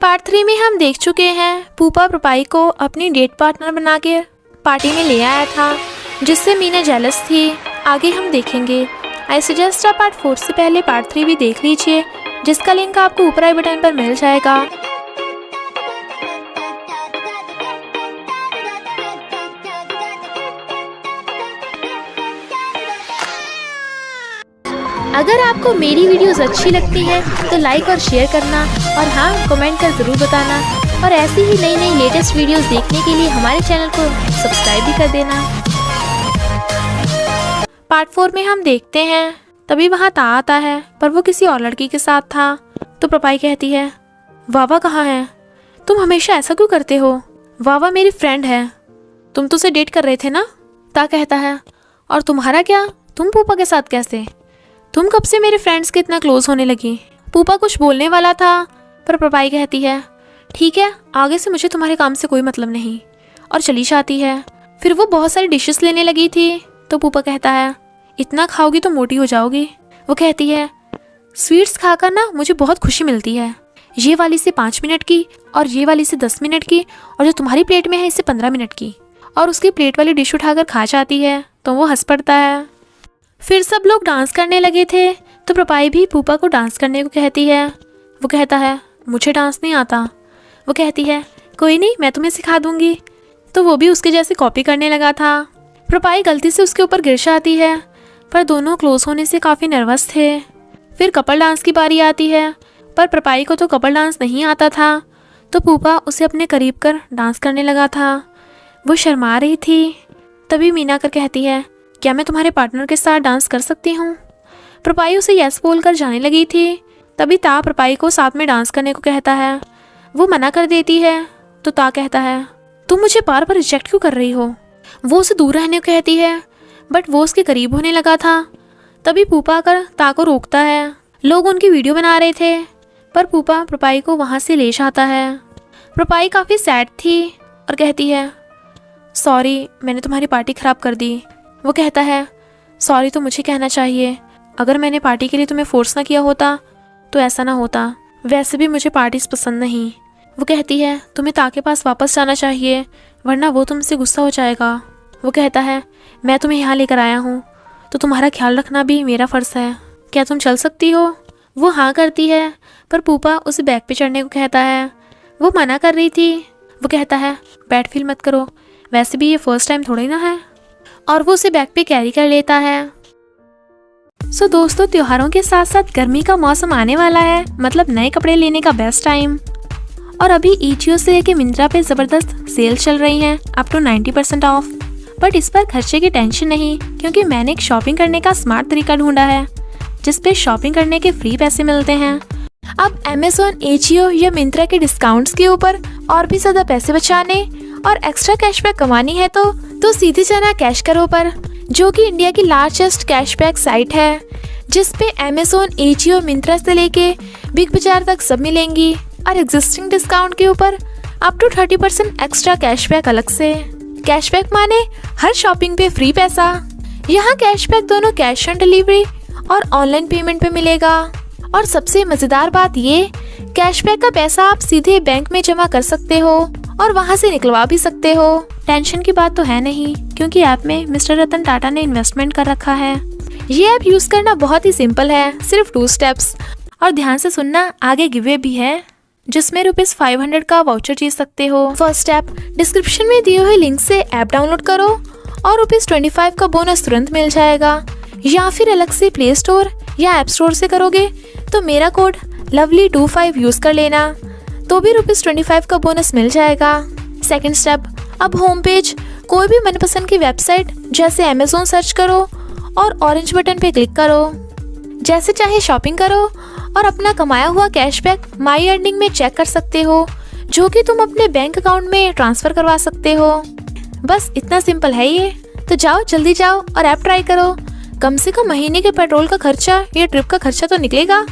Part 3 में हम देख चुके हैं पूपा प्रोपाई को अपनी डेट पार्टनर बना के पार्टी में ले आया था, जिससे मीना जेलस थी। आगे हम देखेंगे। आई सजेस्ट आप पार्ट 4 से पहले पार्ट 3 भी देख लीजिए, जिसका लिंक आपको ऊपर आई बटन पर मिल जाएगा। अगर आपको मेरी वीडियोस अच्छी लगती है तो लाइक और शेयर करना, और हाँ, कमेंट कर ज़रूर बताना। और ऐसी ही नई नई लेटेस्ट वीडियोस देखने के लिए हमारे चैनल को सब्सक्राइब भी कर देना। पार्ट 4 में हम देखते हैं तभी वहाँ ता आता है, पर वो किसी और लड़की के साथ था। तो प्रोपाई कहती है, वावा कहाँ है? तुम हमेशा ऐसा क्यों करते हो? वावा मेरी फ्रेंड है, तुम तो उसे डेट कर रहे थे ना? ता कहता है, और तुम्हारा क्या? तुम पूपा के साथ कैसे? तुम कब से मेरे फ्रेंड्स के इतना क्लोज होने लगी? पूपा कुछ बोलने वाला था, पर प्रोपाई कहती है, ठीक है, आगे से मुझे तुम्हारे काम से कोई मतलब नहीं, और चली जाती है। फिर वो बहुत सारी डिशेस लेने लगी थी। तो पूपा कहता है, इतना खाओगी तो मोटी हो जाओगी। वो कहती है, स्वीट्स खाकर ना मुझे बहुत खुशी मिलती है। ये वाली से 5 मिनट की, और ये वाली से 10 मिनट की, और जो तुम्हारी प्लेट में है इससे 15 मिनट की। और उसकी प्लेट वाली डिश उठाकर खा जाती है। तो वो हंस पड़ता है। फिर सब लोग डांस करने लगे थे, तो प्रोपाई भी पूपा को डांस करने को कहती है। वो कहता है, मुझे डांस नहीं आता। वो कहती है, कोई नहीं, मैं तुम्हें सिखा दूंगी। तो वो भी उसके जैसे कॉपी करने लगा था। प्रोपाई गलती से उसके ऊपर गिर जाती है, पर दोनों क्लोज होने से काफ़ी नर्वस थे। फिर कपल डांस की बारी आती है, पर प्रोपाई को तो कपल डांस नहीं आता था। तो पूपा उसे अपने करीब कर डांस करने लगा था। वो शर्मा रही थी। तभी मीना कर कहती है, क्या मैं तुम्हारे पार्टनर के साथ डांस कर सकती हूँ? प्रोपाई उसे यस बोल कर जाने लगी थी। तभी ता प्रोपाई को साथ में डांस करने को कहता है। वो मना कर देती है। तो ता कहता है, तुम मुझे बार बार रिजेक्ट क्यों कर रही हो? वो उसे दूर रहने को कहती है, बट वो उसके करीब होने लगा था। तभी पूपा आकर ता को रोकता है। लोग उनकी वीडियो बना रहे थे, पर पूपा प्रोपाई को वहाँ से ले जाता है। प्रोपाई काफ़ी सैड थी और कहती है, सॉरी, मैंने तुम्हारी पार्टी ख़राब कर दी। वो कहता है, सॉरी तो मुझे कहना चाहिए। अगर मैंने पार्टी के लिए तुम्हें फोर्स ना किया होता तो ऐसा ना होता। वैसे भी मुझे पार्टीज पसंद नहीं। वो कहती है, तुम्हें ता के पास वापस जाना चाहिए, वरना वो तुमसे गुस्सा हो जाएगा। वो कहता है, मैं तुम्हें यहाँ लेकर आया हूँ, तो तुम्हारा ख्याल रखना भी मेरा फ़र्ज़ है। क्या तुम चल सकती हो? वो हाँ करती है, पर पूपा उसे बैग पे चढ़ने को कहता है। वो मना कर रही थी। वो कहता है, बैड फील मत करो, वैसे भी ये फर्स्ट टाइम थोड़ी ना है। और वो उसे बैग पे कैरी कर लेता है। सो दोस्तों, त्योहारों के साथ साथ गर्मी का मौसम आने वाला है, मतलब नए कपड़े लेने का बेस्ट टाइम। और अभी ईचियो से लेके मिंत्रा पे ज़बरदस्त सेल चल रही हैं, अप टू 90% ऑफ। बट इस पर खर्चे की टेंशन नहीं, क्योंकि मैंने एक शॉपिंग करने का स्मार्ट तरीका ढूंढा है, जिसपे शॉपिंग करने के फ्री पैसे मिलते हैं। अब अमेज़ॉन, एजियो या मिंत्रा के डिस्काउंट्स के ऊपर और भी ज़्यादा पैसे बचाने और एक्स्ट्रा कैशबैक कमानी है तो सीधे जाना कैश करो पर, जो कि इंडिया की लार्जेस्ट कैशबैक साइट है, जिस पे अमेज़ॉन, एजियो, मिंत्रा से लेके बिग बाजार तक सब मिलेंगी। और एग्जिस्टिंग डिस्काउंट के ऊपर अप टू 30% एक्स्ट्रा कैशबैक अलग से। कैशबैक माने हर शॉपिंग पे फ्री पैसा। यहाँ कैशबैक दोनों कैश ऑन डिलीवरी और ऑनलाइन पेमेंट पे मिलेगा। और सबसे मज़ेदार बात ये, कैशबैक का पैसा आप सीधे बैंक में जमा कर सकते हो और वहाँ से निकलवा भी सकते हो। टेंशन की बात तो है नहीं, क्योंकि ऐप में मिस्टर रतन टाटा ने इन्वेस्टमेंट कर रखा है। ये ऐप यूज़ करना बहुत ही सिंपल है, सिर्फ 2 स्टेप्स। और ध्यान से सुनना, आगे गिवे भी है, जिसमें ₹500 का वाउचर जीत सकते हो। फर्स्ट स्टेप, डिस्क्रिप्शन में दिए हुए लिंक से ऐप डाउनलोड करो और ₹25 का बोनस तुरंत मिल जाएगा। या फिर अलग से प्ले स्टोर या ऐप स्टोर से करोगे तो मेरा कोड lovely25 यूज़ कर लेना, तो भी ₹25 का बोनस मिल जाएगा। सेकंड स्टेप, अब होम पेज कोई भी मनपसंद की वेबसाइट जैसे अमेज़ॉन सर्च करो और ऑरेंज बटन पे क्लिक करो। जैसे चाहे शॉपिंग करो और अपना कमाया हुआ कैशबैक माई अर्निंग में चेक कर सकते हो, जो कि तुम अपने बैंक अकाउंट में ट्रांसफ़र करवा सकते हो। बस इतना सिंपल है ये। तो जाओ, जल्दी जाओ और ऐप ट्राई करो। कम से कम महीने के पेट्रोल का खर्चा या ट्रिप का खर्चा तो निकलेगा।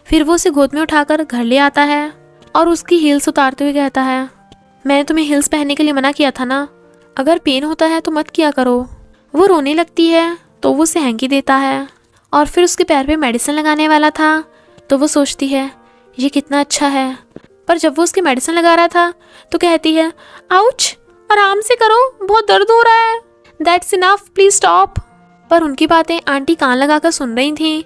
फिर वो उसे गोद में उठाकर घर ले आता है और उसकी हील्स उतारते हुए कहता है, मैंने तुम्हें हील्स पहनने के लिए मना किया था ना, अगर पेन होता है तो मत किया करो। वो रोने लगती है तो वो उसे हैंकी देता है और फिर उसके पैर पे मेडिसिन लगाने वाला था तो वो सोचती है ये कितना अच्छा है, पर जब वो उसकी मेडिसिन लगा रहा था तो कहती है, आउच, आराम से करो, बहुत दर्द हो रहा है। That's enough, please stop. पर उनकी बातें आंटी कान लगाकर सुन रही थी।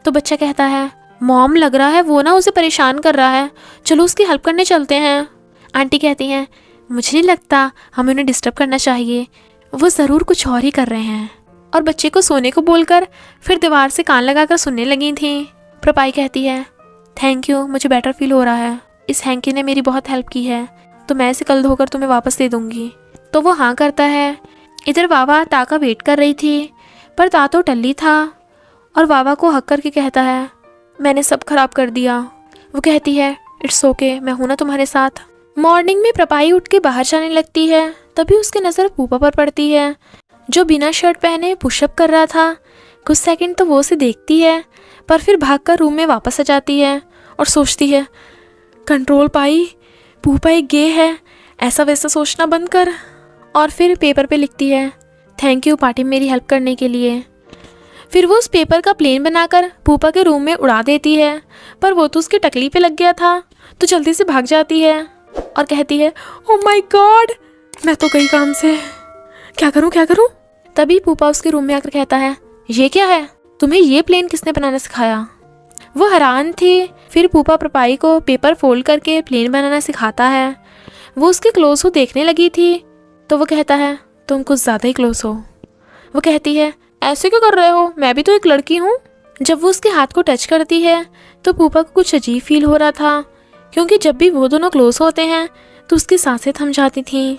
तो बच्चा कहता है, मॉम, लग रहा है वो ना उसे परेशान कर रहा है, चलो उसकी हेल्प करने चलते हैं। आंटी कहती हैं, मुझे नहीं लगता हमें उन्हें डिस्टर्ब करना चाहिए, वो ज़रूर कुछ और ही कर रहे हैं। और बच्चे को सोने को बोलकर फिर दीवार से कान लगाकर सुनने लगी थी। प्रपाई कहती है, थैंक यू, मुझे बेटर फील हो रहा है, इस हैंकी ने मेरी बहुत हेल्प की है, तो मैं इसे कल धोकर तुम्हें वापस दे दूंगी। तो वो हाँ करता है। इधर वावा ता का वेट कर रही थी, पर ता तो टल्ली था और वावा को हक करके कहता है, मैंने सब खराब कर दिया। वो कहती है, इट्स ओके, मैं हूं ना तुम्हारे साथ। मॉर्निंग में प्रपाई उठ के बाहर जाने लगती है, तभी उसकी नज़र पूपा पर पड़ती है, जो बिना शर्ट पहने पुशअप कर रहा था। कुछ सेकंड तो वो उसे देखती है, पर फिर भागकर रूम में वापस आ जाती है और सोचती है, कंट्रोल पाई, पूपा एक गे है, ऐसा वैसा सोचना बंद कर। और फिर पेपर पे लिखती है, थैंक यू पार्टी मेरी हेल्प करने के लिए। फिर वो उस पेपर का प्लेन बनाकर पूपा के रूम में उड़ा देती है, पर वो तो उसकी टकली पे लग गया था, तो जल्दी से भाग जाती है और कहती है, ओह माय गॉड, मैं तो गई काम से, क्या करूं क्या करूं। तभी पूपा उसके रूम में आकर कहता है, ये क्या है, तुम्हें ये प्लेन किसने बनाना सिखाया। वो हैरान थी। फिर पूपा प्रपाई को पेपर फोल्ड करके प्लेन बनाना सिखाता है। वो उसके क्लोज हो देखने लगी थी, तो वो कहता है, तुम कुछ ज़्यादा ही क्लोज हो। वो कहती है, ऐसे क्यों कर रहे हो, मैं भी तो एक लड़की हूँ। जब वो उसके हाथ को टच करती है तो पूपा को कुछ अजीब फील हो रहा था, क्योंकि जब भी वो दोनों क्लोज होते हैं तो उसकी सांसें थम जाती थीं।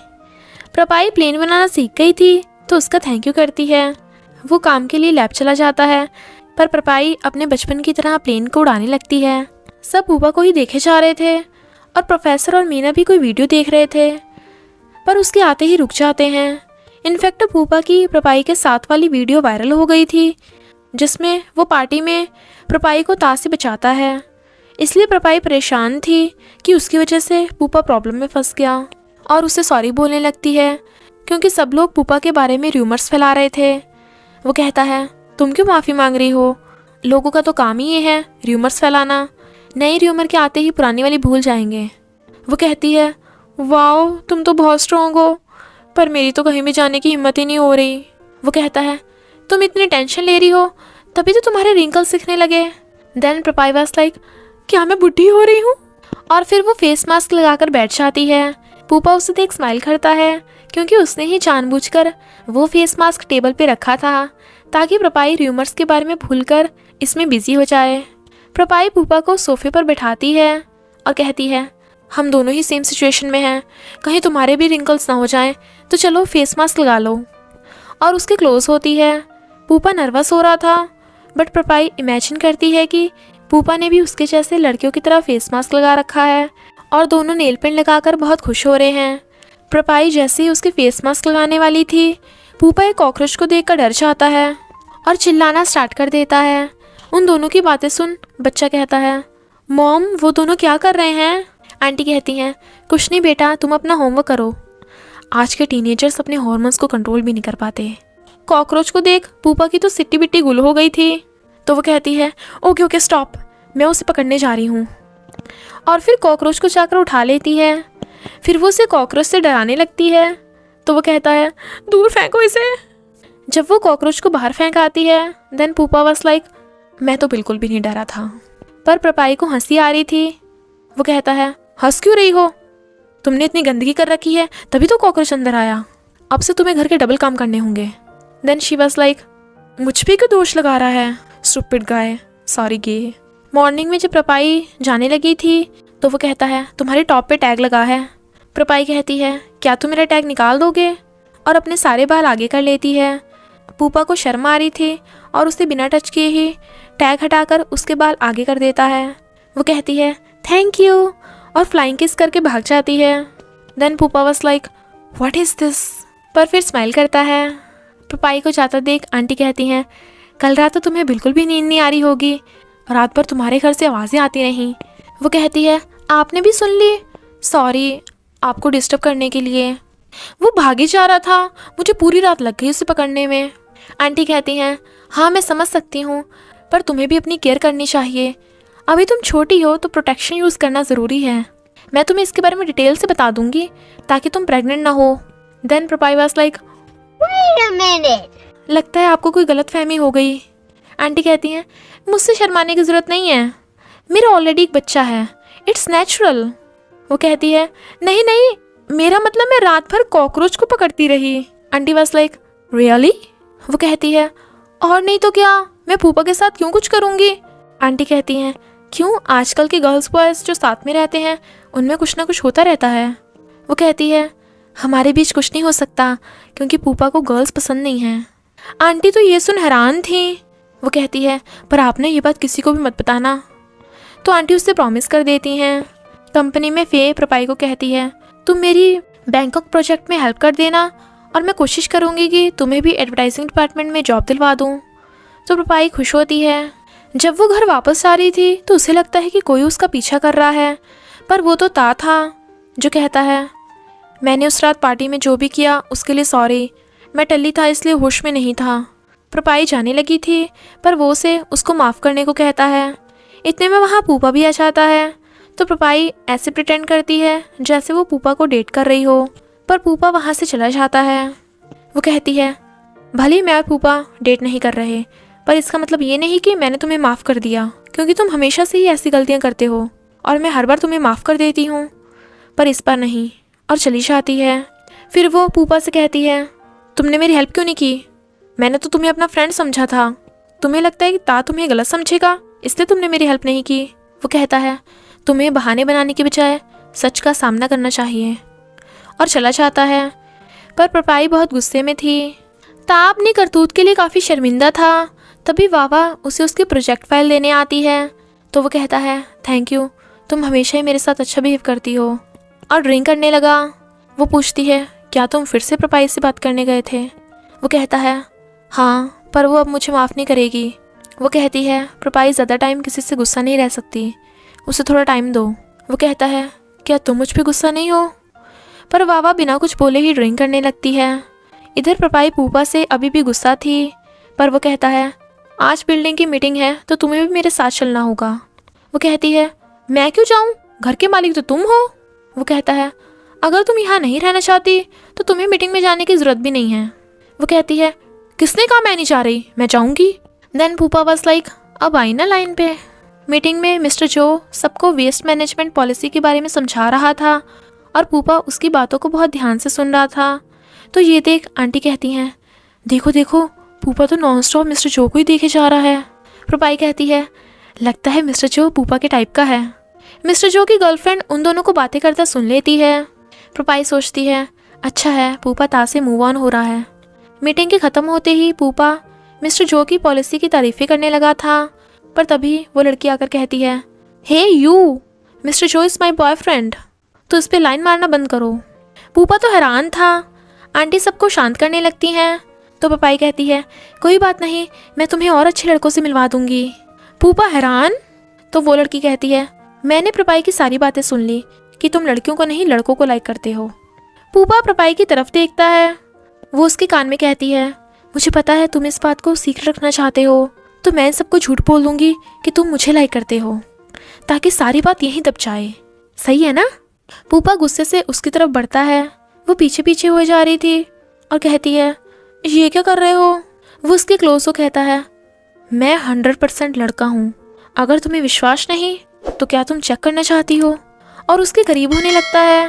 प्रपाई प्लेन बनाना सीख गई थी तो उसका थैंक यू करती है। वो काम के लिए लैब चला जाता है, पर प्रपाई अपने बचपन की तरह प्लेन को उड़ाने लगती है। सब पूपा को ही देखे जा रहे थे और प्रोफेसर और मीना भी कोई वीडियो देख रहे थे, पर उसके आते ही रुक जाते हैं। इनफैक्ट पूपा की प्रपाई के साथ वाली वीडियो वायरल हो गई थी, जिसमें वो पार्टी में प्रपाई को ताश से बचाता है। इसलिए प्रपाई परेशान थी कि उसकी वजह से पूपा प्रॉब्लम में फंस गया और उसे सॉरी बोलने लगती है, क्योंकि सब लोग पूपा के बारे में र्यूमर्स फैला रहे थे। वो कहता है, तुम क्यों माफ़ी मांग रही हो, लोगों का तो काम ही ये है र्यूमर्स फैलाना, नई र्यूमर के आते ही पुरानी वाली भूल जाएंगे। वो कहती है, वाओ, तुम तो बहुत स्ट्रॉन्ग हो, पर मेरी तो कहीं भी जाने की हिम्मत ही नहीं हो रही। वो कहता है, तुम इतनी टेंशन ले रही हो तभी तो तुम्हारे रिंकल्स दिखने लगे। देन प्रपाई वाज लाइक, क्या मैं बुढ़ी हो रही हूँ। और फिर वो फेस मास्क लगाकर बैठ जाती है। पूपा उसे देख स्माइल करता है, क्योंकि उसने ही जानबूझकर वो फेस मास्क टेबल पे रखा था ताकि प्रपाई र्यूमर्स के बारे में भूलकर इसमें बिजी हो जाए। प्रपाई पूपा को सोफे पर बैठाती है और कहती है, हम दोनों ही सेम सिचुएशन में हैं, कहीं तुम्हारे भी रिंकल्स ना हो जाएं, तो चलो फेस मास्क लगा लो। और उसके क्लोज होती है। पूपा नर्वस हो रहा था, बट प्रपाई इमेजिन करती है कि पूपा ने भी उसके जैसे लड़कियों की तरह फेस मास्क लगा रखा है और दोनों नेल पेंट लगाकर बहुत खुश हो रहे हैं। प्रपाई जैसे ही उसके फेस मास्क लगाने वाली थी, पूपा एक कॉकरोच को देखकर डर जाता है और चिल्लाना स्टार्ट कर देता है। उन दोनों की बातें सुन बच्चा कहता है, मॉम, वो दोनों क्या कर रहे हैं। आंटी कहती हैं, कुछ नहीं बेटा, तुम अपना होमवर्क करो। आज के टीनेजर्स अपने हॉर्मोन्स को कंट्रोल भी नहीं कर पाते। कॉकरोच को देख पूपा की तो सिट्टी बिट्टी गुल हो गई थी, तो वो कहती है, ओके ओके स्टॉप, मैं उसे पकड़ने जा रही हूँ। और फिर कॉकरोच को जाकर उठा लेती है। फिर वो उसे कॉकरोच से डराने लगती है, तो वो कहता है, दूर फेंको इसे। जब वो कॉकरोच को बाहर फेंक आती है, देन पूपा वाज लाइक, मैं तो बिल्कुल भी नहीं डरा था। पर प्रपाई को हंसी आ रही थी। वो कहता है, हंस क्यों रही हो, तुमने इतनी गंदगी कर रखी है तभी तो कॉकरोच अंदर आया, अब से तुम्हें घर के डबल काम करने होंगे। देन शी वाज लाइक, मुझ पे क्यों दोष लगा रहा है, स्टूपिड गाय, सॉरी गे। मॉर्निंग में जब प्रपाई जाने लगी थी तो वो कहता है, तुम्हारे टॉप पे टैग लगा है। प्रपाई कहती है, क्या तुम मेरा टैग निकाल दोगे, और अपने सारे बाल आगे कर लेती है। पूपा को शर्म आ रही थी और उसे बिना टच किए ही टैग हटाकर उसके बाल आगे कर देता है। वो कहती है, थैंक यू, और फ्लाइंग किस करके भाग जाती है। Then Pupa was like, what is this, पर फिर स्माइल करता है। प्रपाई को जाता देख आंटी कहती हैं, कल रात तो तुम्हें बिल्कुल भी नींद नहीं आ रही होगी, रात भर तुम्हारे घर से आवाज़ें आती रहीं। वो कहती है, आपने भी सुन ली, सॉरी आपको डिस्टर्ब करने के लिए। वो भागी जा रहा था, मुझे पूरी रात लग गई उसे पकड़ने में। आंटी कहती हैं, हाँ मैं समझ सकती हूँ, पर तुम्हें भी अपनी केयर करनी चाहिए, अभी तुम छोटी हो तो प्रोटेक्शन यूज़ करना ज़रूरी है। मैं तुम्हें इसके बारे में डिटेल से बता दूंगी ताकि तुम प्रेग्नेंट ना हो। देन प्रपाई was like, Wait a minute. लगता है आपको कोई गलतफहमी हो गई। आंटी कहती हैं, मुझसे शर्माने की ज़रूरत नहीं है, मेरा ऑलरेडी एक बच्चा है, इट्स नेचुरल। वो कहती है, नहीं नहीं, मेरा मतलब मैं रात भर कॉकरोच को पकड़ती रही। Aunty was like, really? वो कहती है, और नहीं तो क्या, मैं फूफा के साथ क्यों कुछ करूँगी। आंटी कहती हैं, क्यों, आजकल के गर्ल्स बॉयज़ जो साथ में रहते हैं उनमें कुछ ना कुछ होता रहता है। वो कहती है, हमारे बीच कुछ नहीं हो सकता क्योंकि फूफा को गर्ल्स पसंद नहीं हैं। आंटी तो ये सुन हैरान थी। वो कहती है, पर आपने ये बात किसी को भी मत बताना। तो आंटी उससे प्रॉमिस कर देती हैं। कंपनी में फे प्रपाई को कहती है, तुम मेरी बैंकॉक प्रोजेक्ट में हेल्प कर देना और मैं कोशिश करूँगी कि तुम्हें भी एडवर्टाइजिंग डिपार्टमेंट में जॉब दिलवा दूँ। तो प्रपाई खुश होती है। जब वो घर वापस आ रही थी तो उसे लगता है कि कोई उसका पीछा कर रहा है, पर वो तो ता था जो कहता है, मैंने उस रात पार्टी में जो भी किया उसके लिए सॉरी, मैं टल्ली था इसलिए होश में नहीं था। प्रपाई जाने लगी थी पर वो उसे उसको माफ़ करने को कहता है। इतने में वहाँ पूपा भी आ जाता है। तो प्रपाई ऐसे प्रिटेंड करती है जैसे वो पूपा को डेट कर रही हो, पर पूपा वहाँ से चला जाता है। वो कहती है, भले मैं और पूपा डेट नहीं कर रहे, पर इसका मतलब ये नहीं कि मैंने तुम्हें माफ़ कर दिया, क्योंकि तुम हमेशा से ही ऐसी गलतियाँ करते हो और मैं हर बार तुम्हें माफ़ कर देती हूँ, पर इस बार नहीं, और चली जाती है। फिर वो पूपा से कहती है, तुमने मेरी हेल्प क्यों नहीं की? मैंने तो तुम्हें अपना फ्रेंड समझा था, तुम्हें लगता है कि ता तुम्हें गलत समझेगा इसलिए तुमने मेरी हेल्प नहीं की। वो कहता है, तुम्हें बहाने बनाने के बजाय सच का सामना करना चाहिए, और चला जाता है। पर प्रपाई बहुत गुस्से में थी। ता अपनी करतूत के लिए काफ़ी शर्मिंदा था। तभी वावा उसे उसकी प्रोजेक्ट फाइल देने आती है। तो वो कहता है, थैंक यू, तुम हमेशा ही मेरे साथ अच्छा बिहेव करती हो, और ड्रिंक करने लगा। वो पूछती है, क्या तुम फिर से प्रपाई से बात करने गए थे? वो कहता है, हाँ, पर वो अब मुझे माफ़ नहीं करेगी। वो कहती है, प्रपाई ज़्यादा टाइम किसी से गुस्सा नहीं रह सकती, उसे थोड़ा टाइम दो। वो कहता है, क्या तुम मुझ पर गुस्सा नहीं हो? पर वावा बिना कुछ बोले ही ड्रिंक करने लगती है। इधर प्रपाई पूपा से अभी भी गुस्सा थी, पर वो कहता है, आज बिल्डिंग की मीटिंग है तो तुम्हें भी मेरे साथ चलना होगा। वो कहती है, मैं क्यों जाऊँ, घर के मालिक तो तुम हो। वो कहता है, अगर तुम यहाँ नहीं रहना चाहती तो तुम्हें मीटिंग में जाने की ज़रूरत भी नहीं है। वो कहती है, किसने कहा मैं नहीं जा रही, मैं जाऊँगी। देन पूपा वाज लाइक, अब आई ना लाइन पे। मीटिंग में मिस्टर जो सबको वेस्ट मैनेजमेंट पॉलिसी के बारे में समझा रहा था और पूपा उसकी बातों को बहुत ध्यान से सुन रहा था। तो ये देख आंटी कहती हैं, देखो देखो, पूपा तो नॉन स्टॉप मिस्टर जो को ही देखे जा रहा है। प्रपाई कहती है, लगता है मिस्टर जो पूपा के टाइप का है। मिस्टर जो की गर्लफ्रेंड उन दोनों को बातें करता सुन लेती है। प्रपाई सोचती है, अच्छा है पूपा ता से मूव ऑन हो रहा है। मीटिंग के ख़त्म होते ही पूपा मिस्टर जो की पॉलिसी की तारीफ़ें करने लगा था, पर तभी वो लड़की आकर कहती है, हे यू, मिस्टर जो इज़ माई बॉयफ्रेंड, तो इस पर लाइन मारना बंद करो। पूपा तो हैरान था। आंटी सबको शांत करने लगती हैं। तो पपाई कहती है, कोई बात नहीं, मैं तुम्हें और अच्छे लड़कों से मिलवा दूंगी। पूपा हैरान। तो वो लड़की कहती है, मैंने प्रपाई की सारी बातें सुन ली कि तुम लड़कियों को नहीं लड़कों को लाइक करते हो। पूपा प्रपाई की तरफ देखता है। वो उसके कान में कहती है, मुझे पता है तुम इस बात को सीक्रेट रखना चाहते हो, तो मैं सबको झूठ बोल दूंगी कि तुम मुझे लाइक करते हो, ताकि सारी बात यहीं दब जाए, सही है ना? पूपा गुस्से से उसकी तरफ बढ़ता है। वो पीछे पीछे हो जा रही थी और कहती है, ये क्या कर रहे हो? वो उसके क्लोज को कहता है, मैं 100% लड़का हूँ, अगर तुम्हें विश्वास नहीं तो क्या तुम चेक करना चाहती हो? और उसके करीब होने लगता है।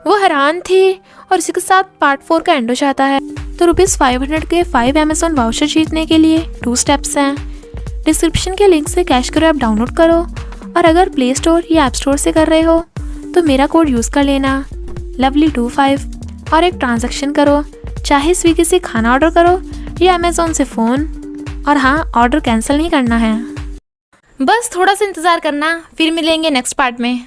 वो हैरान थी और इसी के साथ पार्ट 4 का एंड हो जाता है। तो ₹500 के 5 Amazon वाउचर जीतने के लिए 2 स्टेप्स हैं। डिस्क्रिप्शन के लिंक से कैश करो ऐप डाउनलोड करो, और अगर प्ले स्टोर या ऐप स्टोर से कर रहे हो तो मेरा कोड यूज़ कर लेना lovely25 और एक ट्रांजैक्शन करो, चाहे स्विगी से खाना ऑर्डर करो या अमेज़ॉन से फ़ोन। और हाँ, ऑर्डर कैंसिल नहीं करना है। बस थोड़ा सा इंतज़ार करना, फिर मिलेंगे नेक्स्ट पार्ट में।